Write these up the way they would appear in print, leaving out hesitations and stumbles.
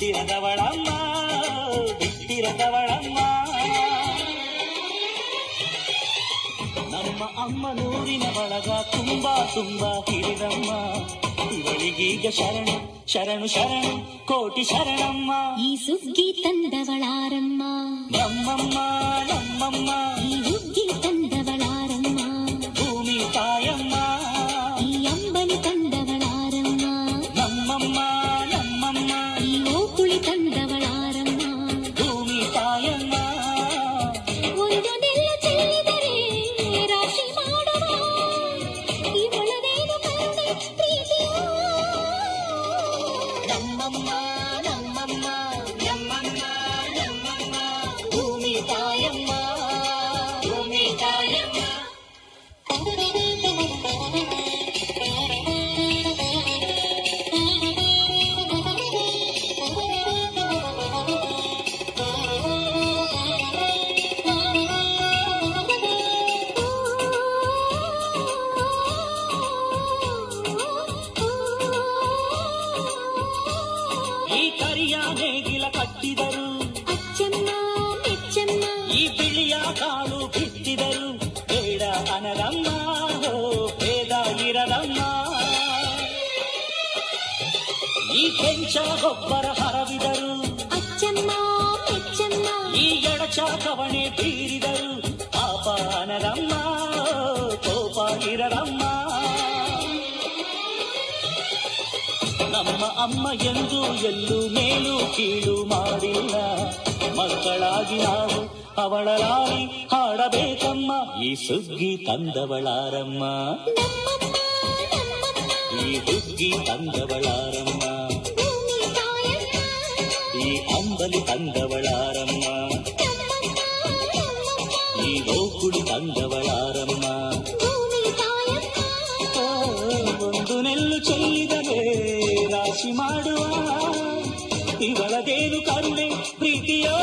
ಹತ್ತಿರದವಳಮ್ಮ ಬಿಟ್ಟಿರದವಳಮ್ಮ. ನಮ್ಮ ಅಮ್ಮ ನೂರಿನ ಬಳಗ ತುಂಬಾ ತುಂಬಾ ಹಿರಿದಮ್ಮ. ಇವಳಿಗೀಗ ಶರಣು ಶರಣು ಶರಣು ಕೋಟಿ ಶರಣಮ್ಮ. ಈ ಸುಗ್ಗಿ ತಂದವಳಾರಮ್ಮ ನಮ್ಮಮ್ಮ ನಮ್ಮಮ್ಮ. ಈ ಹುಗ್ಗಿ ತಂದವಳಾರಮ್ಮ ಭೂಮಿ ತಾಯಮ್ಮ. ಈ ಅಂಬಲಿ ತಂದವಳಾರಮ್ಮ ನಮ್ಮಮ್ಮ ನಮ್ಮಮ್ಮ. ಈ ಓಕುಳಿ ತಂದವಳಾರಮ್ಮ ಭೂಮಿ ತಾಯಮ್ಮ. ಒಂದು ನೆಲ್ಲ ಚೆಲ್ಲಿದರೆ ರಾಶಿ ಮಾಡುವ ಇವಳದೇನು ಕರುಣೆ ಪ್ರೀತಿಯೋ. ನಮ್ಮಮ್ಮ ನಮ್ಮಮ್ಮ ನಮ್ಮಮ್ಮ ನಮ್ಮಮ್ಮ. ಭೂಮಿ ತಾಯಮ್ಮ ಭೂಮಿ ತಾಯಮ್ಮ. ಈ ಕರಿಯ ನೇಗಿಲ ಕಟ್ಟಿದರು ಅಚ್ಚಮ್ಮ ಮೆಚ್ಚಮ್ಮ ಈ ಬಿಳಿಯ ಕಾಳು ಬಿತ್ತಿದರು. ಬೇಡ ಅನರಮ್ಮ ಹೋ ಭೇದ ಇರದಮ್ಮ. ಈ ಕೆಂಚ ಗೊಬ್ಬರ ಹರವಿದರು ಅಚ್ಚಮ್ಮ ಮೆಚ್ಚಮ್ಮ ಈ ಎಡಚ ಕವಣೆ ಬೀರಿದರು. ಪಾಪ ಅನರಮ್ಮ ಕೋಪ ಇರದಮ್ಮ. ನಮ್ಮ ಅಮ್ಮ ಎಂದು ಎಲ್ಲೂ ಮೇಲೂ ಕೀಳು ಮಾಡಿಲ್ಲ. ಮಕ್ಕಳಾಗಿ ನಾವು ಅವಳಲಾಗಿ ಹಾಡಬೇಕಮ್ಮ. ಈ ಸುಗ್ಗಿ ತಂದವಳಾರಮ್ಮ ಈ ಹುಗ್ಗಿ ತಂದವಳಾರಮ್ಮ. ಭೂಮಿ ತಾಯಮ್ಮ ಈ ಅಂಬಲಿ ತಂದವಳಾರಮ್ಮ. ಈ ಗೋಕುಳಿ ತಂದವಳಾರಮ್ಮ. ಭೂಮಿ ತಾಯಮ್ಮ ಒಂದು ನೆಲ್ಲು ಚೆಲ್ಲಿದರೆ ರಾಶಿ ಮಾಡುವ ಇವಳದೇನು ಕರುಣೆ ಪ್ರೀತಿಯೋ.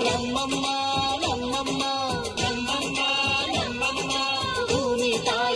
ನಮ್ಮಮ್ಮ ನಮ್ಮಮ್ಮ ನಮ್ಮಮ್ಮ ನಮ್ಮಮ್ಮ. ಭೂಮಿ ತಾಯ